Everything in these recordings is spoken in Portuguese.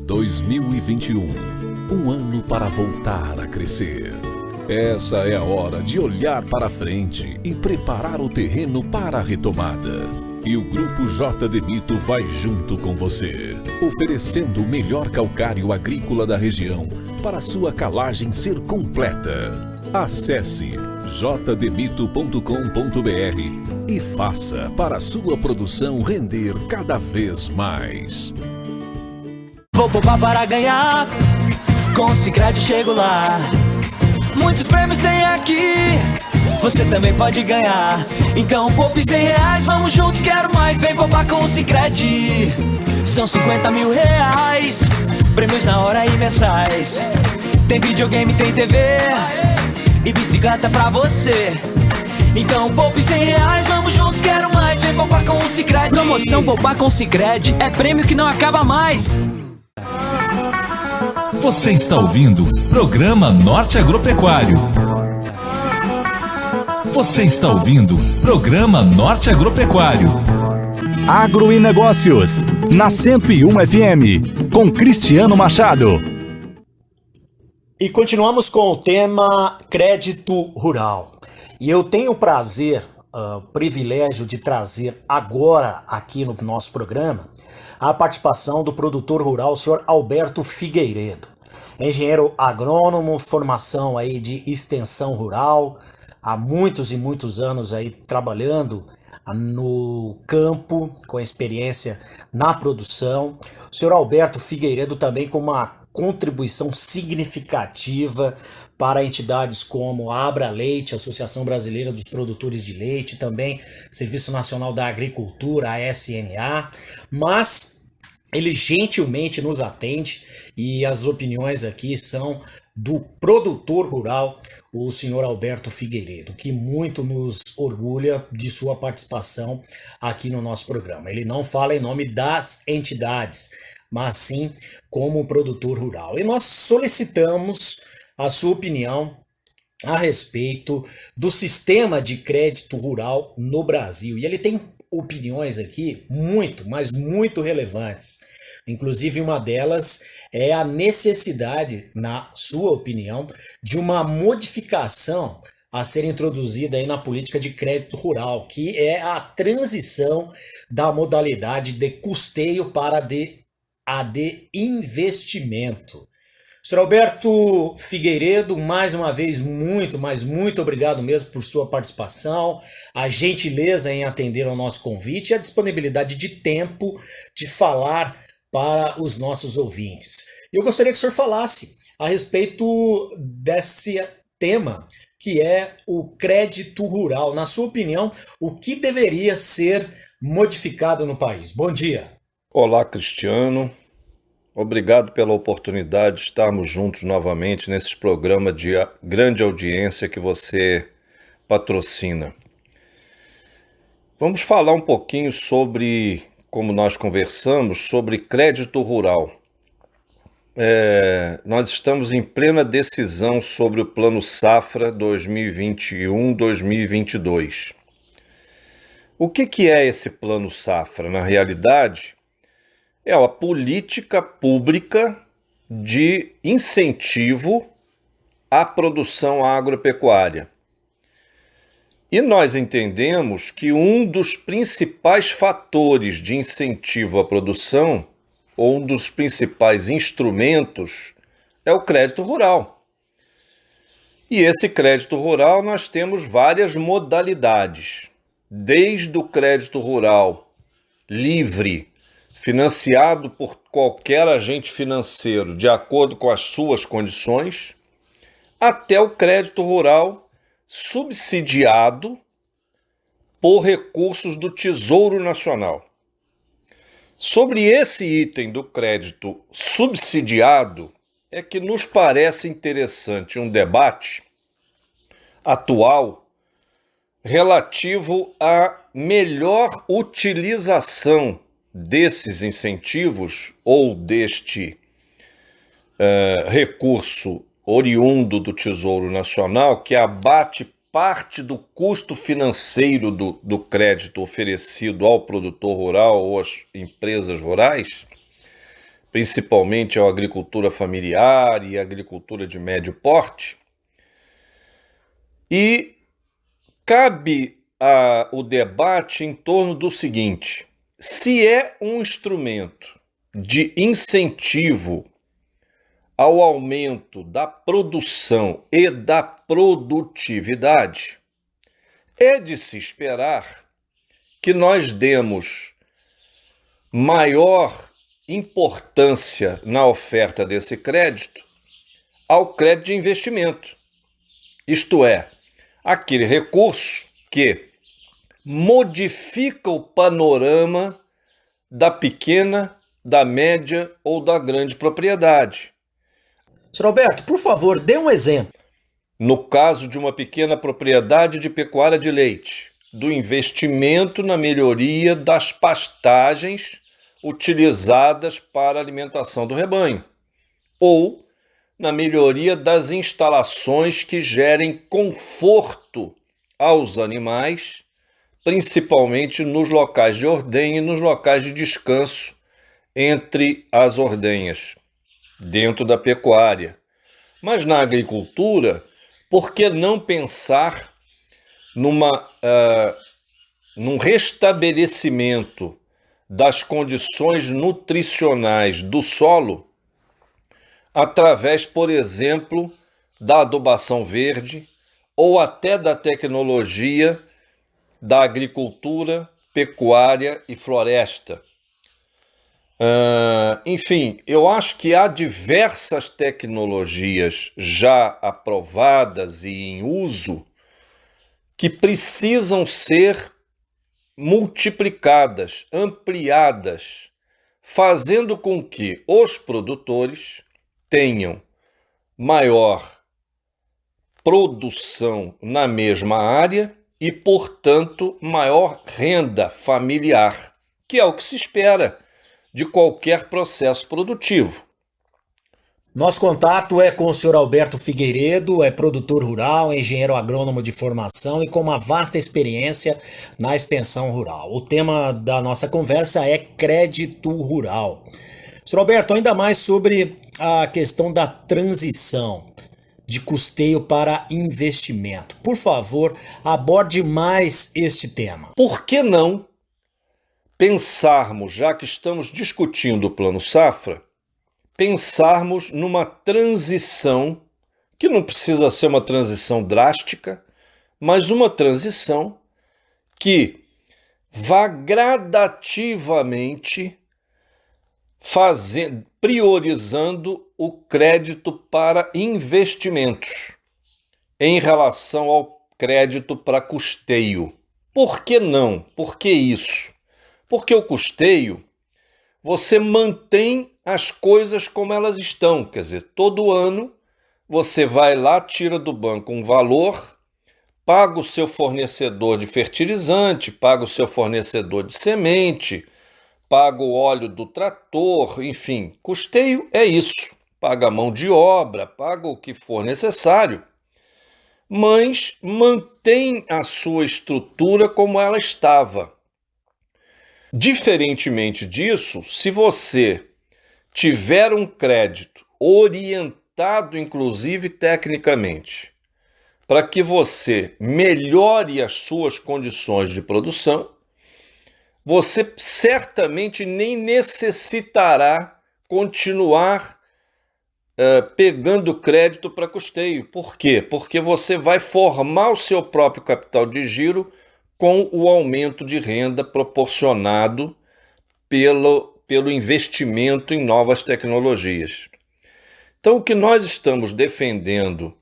2021, um ano para voltar a crescer. Essa é a hora de olhar para frente e preparar o terreno para a retomada. E o Grupo J. Demito vai junto com você, oferecendo o melhor calcário agrícola da região para sua calagem ser completa. Acesse jdemito.com.br e faça para a sua produção render cada vez mais. Vou poupar para ganhar, com o Sicredi chego lá. Muitos prêmios tem aqui, você também pode ganhar. Então poupe R$100, vamos juntos, quero mais. Vem poupar com o Sicredi. São 50 mil reais, prêmios na hora e mensais. Tem videogame, tem TV e bicicleta pra você. Então poupe R$100, vamos juntos, quero mais. Vem poupar com o Sicredi. Promoção Poupar com o Sicredi é prêmio que não acaba mais. Você está ouvindo Programa Norte Agropecuário. Você está ouvindo Programa Norte Agropecuário. Agro e Negócios, na 101 FM, com Cristiano Machado. E continuamos com o tema crédito rural. E eu tenho o prazer, privilégio de trazer agora aqui no nosso programa a participação do produtor rural, o senhor Alberto Figueiredo. Engenheiro agrônomo, formação aí de extensão rural, há muitos e muitos anos aí trabalhando no campo, com experiência na produção. O senhor Alberto Figueiredo também com uma contribuição significativa para entidades como a Abra Leite, Associação Brasileira dos Produtores de Leite, também Serviço Nacional da Agricultura, a SNA, mas ele gentilmente nos atende e as opiniões aqui são do produtor rural, o senhor Alberto Figueiredo, que muito nos orgulha de sua participação aqui no nosso programa. Ele não fala em nome das entidades, mas sim como produtor rural. E nós solicitamos a sua opinião a respeito do sistema de crédito rural no Brasil. E ele tem opiniões aqui muito, mas muito relevantes. Inclusive uma delas é a necessidade, na sua opinião, de uma modificação a ser introduzida aí na política de crédito rural, que é a transição da modalidade de custeio para a de investimento. Sr. Alberto Figueiredo, mais uma vez, muito obrigado mesmo por sua participação, a gentileza em atender ao nosso convite e a disponibilidade de tempo de falar para os nossos ouvintes. Eu gostaria que o senhor falasse a respeito desse tema, que é o crédito rural. Na sua opinião, o que deveria ser modificado no país? Bom dia. Olá, Cristiano. Obrigado pela oportunidade de estarmos juntos novamente nesse programa de grande audiência que você patrocina. Vamos falar um pouquinho sobre, como nós conversamos, sobre crédito rural. Nós estamos em plena decisão sobre o Plano Safra 2021-2022. O que é esse Plano Safra? Na realidade, é a política pública de incentivo à produção agropecuária. E nós entendemos que um dos principais fatores de incentivo à produção, ou um dos principais instrumentos, é o crédito rural. E esse crédito rural nós temos várias modalidades, desde o crédito rural livre, financiado por qualquer agente financeiro de acordo com as suas condições, até o crédito rural subsidiado por recursos do Tesouro Nacional. Sobre esse item do crédito subsidiado é que nos parece interessante um debate atual relativo à melhor utilização desses incentivos ou deste recurso oriundo do Tesouro Nacional, que abate parte do custo financeiro do crédito oferecido ao produtor rural ou às empresas rurais, principalmente a agricultura familiar e a agricultura de médio porte. E cabe o debate em torno do seguinte: se é um instrumento de incentivo ao aumento da produção e da produtividade, é de se esperar que nós demos maior importância na oferta desse crédito ao crédito de investimento. Isto é, aquele recurso que modifica o panorama da pequena, da média ou da grande propriedade. Sr. Alberto, por favor, dê um exemplo. No caso de uma pequena propriedade de pecuária de leite, do investimento na melhoria das pastagens utilizadas para a alimentação do rebanho, ou na melhoria das instalações que gerem conforto aos animais, principalmente nos locais de ordenha e nos locais de descanso entre as ordenhas, dentro da pecuária. Mas na agricultura, por que não pensar num restabelecimento das condições nutricionais do solo através, por exemplo, da adubação verde ou até da tecnologia da agricultura, pecuária e floresta? Enfim, eu acho que há diversas tecnologias já aprovadas e em uso que precisam ser multiplicadas, ampliadas, fazendo com que os produtores tenham maior produção na mesma área e, portanto, maior renda familiar, que é o que se espera de qualquer processo produtivo. Nosso contato é com o senhor Alberto Figueiredo, é produtor rural, engenheiro agrônomo de formação e com uma vasta experiência na extensão rural. O tema da nossa conversa é crédito rural. Senhor Alberto, ainda mais sobre a questão da transição de custeio para investimento. Por favor, aborde mais este tema. Por que não pensarmos, já que estamos discutindo o Plano Safra, pensarmos numa transição, que não precisa ser uma transição drástica, mas uma transição que vá gradativamente priorizando o crédito para investimentos em relação ao crédito para custeio. Por que não? Por que isso? Porque o custeio, você mantém as coisas como elas estão, quer dizer, todo ano você vai lá, tira do banco um valor, paga o seu fornecedor de fertilizante, paga o seu fornecedor de semente, paga o óleo do trator, enfim, custeio é isso, paga a mão de obra, paga o que for necessário, mas mantém a sua estrutura como ela estava. Diferentemente disso, se você tiver um crédito orientado, inclusive tecnicamente, para que você melhore as suas condições de produção, você certamente nem necessitará continuar pegando crédito para custeio. Por quê? Porque você vai formar o seu próprio capital de giro com o aumento de renda proporcionado pelo investimento em novas tecnologias. Então, o que nós estamos defendendo,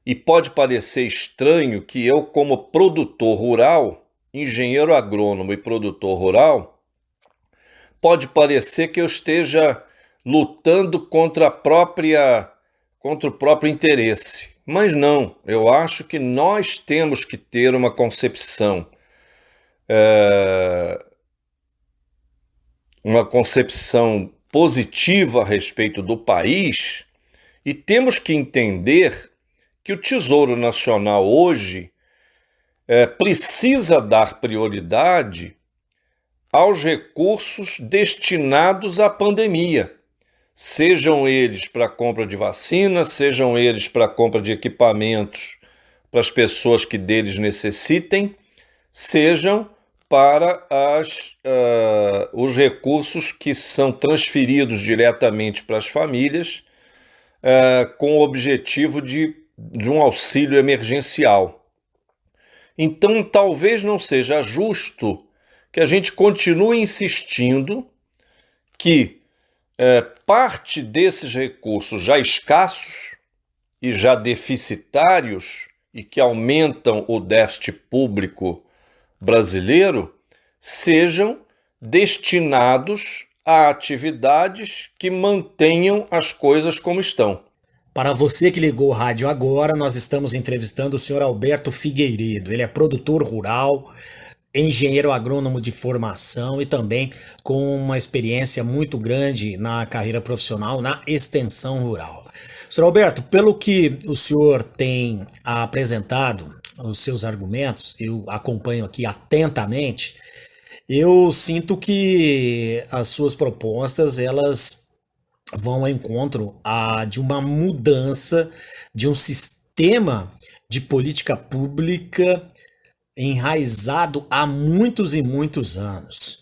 e pode parecer estranho que eu, como produtor rural, engenheiro agrônomo e produtor rural, pode parecer que eu esteja lutando contra o próprio interesse. Mas não, eu acho que nós temos que ter uma concepção positiva a respeito do país, e temos que entender que o Tesouro Nacional hoje precisa dar prioridade aos recursos destinados à pandemia. sejam eles para compra de vacina, sejam eles para compra de equipamentos para as pessoas que deles necessitem, sejam para os recursos que são transferidos diretamente para as famílias com o objetivo de um auxílio emergencial. Então, talvez não seja justo que a gente continue insistindo que parte desses recursos já escassos e já deficitários e que aumentam o déficit público brasileiro sejam destinados a atividades que mantenham as coisas como estão. Para você que ligou o rádio agora, nós estamos entrevistando o senhor Alberto Figueiredo. Ele é produtor rural, engenheiro agrônomo de formação e também com uma experiência muito grande na carreira profissional na extensão rural. Senhor Alberto, pelo que o senhor tem apresentado, os seus argumentos, eu acompanho aqui atentamente, eu sinto que as suas propostas, elas vão ao encontro de uma mudança de um sistema de política pública enraizado há muitos e muitos anos.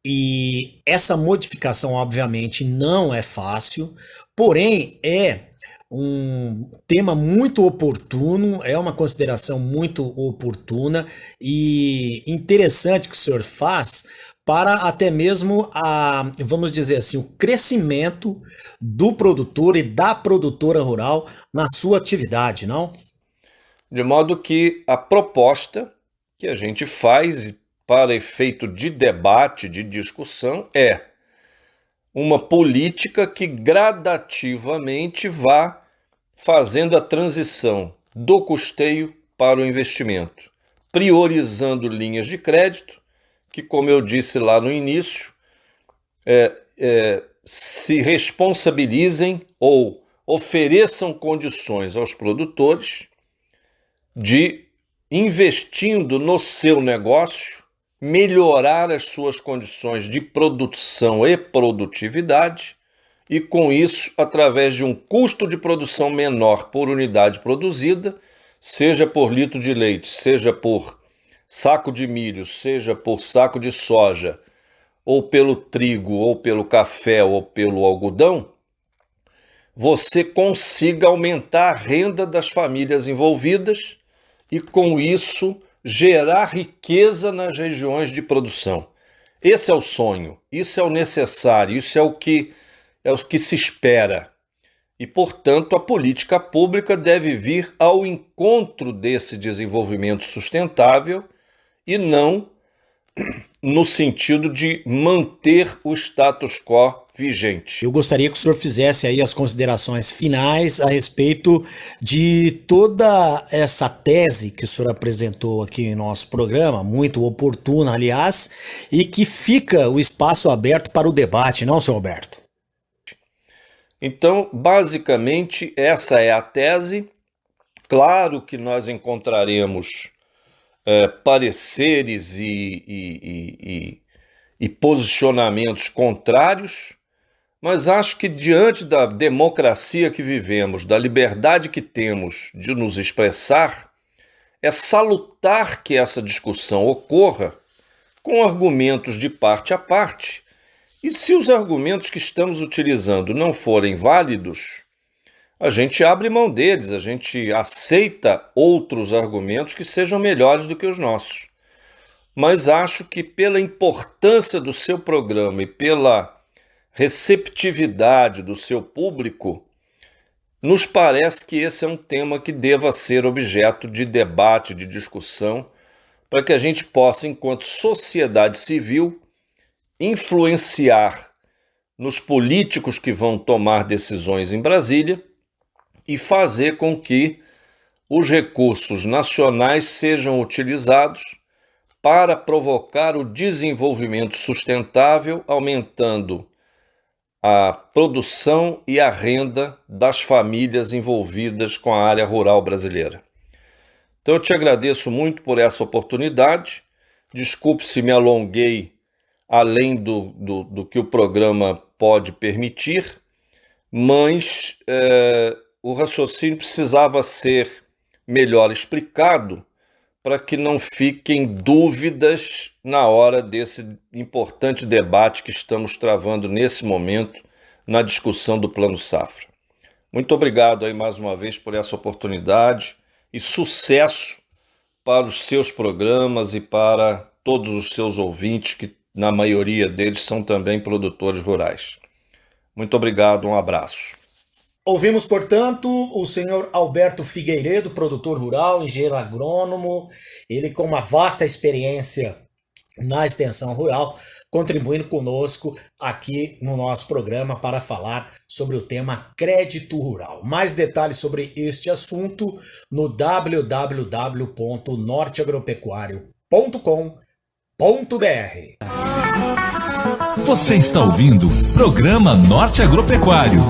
E essa modificação, obviamente, não é fácil, porém é um tema muito oportuno, é uma consideração muito oportuna e interessante que o senhor faz para até mesmo vamos dizer assim, o crescimento do produtor e da produtora rural na sua atividade, não? De modo que a proposta que a gente faz para efeito de debate, de discussão, é uma política que gradativamente vá fazendo a transição do custeio para o investimento, priorizando linhas de crédito que, como eu disse lá no início, se responsabilizem ou ofereçam condições aos produtores de, investindo no seu negócio, melhorar as suas condições de produção e produtividade e, com isso, através de um custo de produção menor por unidade produzida, seja por litro de leite, seja por saco de milho, seja por saco de soja, ou pelo trigo, ou pelo café, ou pelo algodão, você consiga aumentar a renda das famílias envolvidas e, com isso, gerar riqueza nas regiões de produção. Esse é o sonho, isso é o necessário, isso é o que se espera. E, portanto, a política pública deve vir ao encontro desse desenvolvimento sustentável e não no sentido de manter o status quo vigente. Eu gostaria que o senhor fizesse aí as considerações finais a respeito de toda essa tese que o senhor apresentou aqui em nosso programa, muito oportuna, aliás, e que fica o espaço aberto para o debate, não, senhor Alberto? Então, basicamente, essa é a tese. Claro que nós encontraremos pareceres e posicionamentos contrários, mas acho que diante da democracia que vivemos, da liberdade que temos de nos expressar, é salutar que essa discussão ocorra com argumentos de parte a parte. E se os argumentos que estamos utilizando não forem válidos, a gente abre mão deles, a gente aceita outros argumentos que sejam melhores do que os nossos. Mas acho que pela importância do seu programa e pela receptividade do seu público, nos parece que esse é um tema que deva ser objeto de debate, de discussão, para que a gente possa, enquanto sociedade civil, influenciar nos políticos que vão tomar decisões em Brasília e fazer com que os recursos nacionais sejam utilizados para provocar o desenvolvimento sustentável, aumentando a produção e a renda das famílias envolvidas com a área rural brasileira. Então eu te agradeço muito por essa oportunidade. Desculpe se me alonguei além do que o programa pode permitir, mas o raciocínio precisava ser melhor explicado para que não fiquem dúvidas na hora desse importante debate que estamos travando nesse momento na discussão do Plano Safra. Muito obrigado aí mais uma vez por essa oportunidade e sucesso para os seus programas e para todos os seus ouvintes, que na maioria deles são também produtores rurais. Muito obrigado, um abraço. Ouvimos, portanto, o senhor Alberto Figueiredo, produtor rural, engenheiro agrônomo, ele com uma vasta experiência na extensão rural, contribuindo conosco aqui no nosso programa para falar sobre o tema crédito rural. Mais detalhes sobre este assunto no www.norteagropecuario.com.br. Você está ouvindo Programa Norte Agropecuário.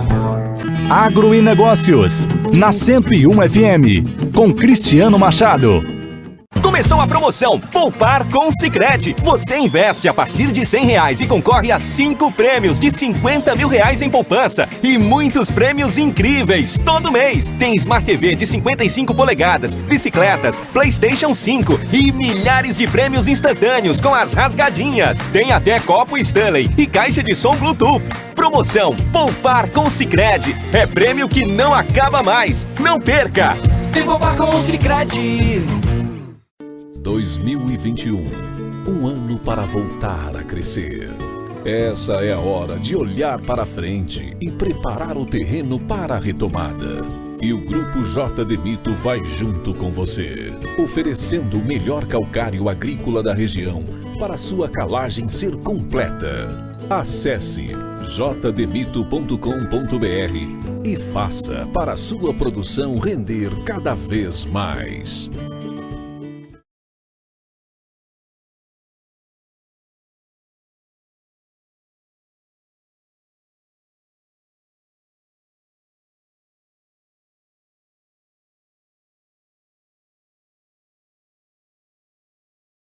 Agro e Negócios, na 101 FM, com Cristiano Machado. Começou a promoção Poupar com Sicredi. Você investe a partir de R$100 e concorre a 5 prêmios de R$50 mil em poupança e muitos prêmios incríveis todo mês. Tem Smart TV de 55 polegadas, bicicletas, PlayStation 5 e milhares de prêmios instantâneos com as rasgadinhas. Tem até copo Stanley e caixa de som Bluetooth. Promoção Poupar com Sicredi. É prêmio que não acaba mais. Não perca! Vem poupar com o Sicredi. 2021, um ano para voltar a crescer. Essa é a hora de olhar para frente e preparar o terreno para a retomada. E o Grupo J. Mito vai junto com você, oferecendo o melhor calcário agrícola da região para sua calagem ser completa. Acesse jdemito.com.br e faça para a sua produção render cada vez mais.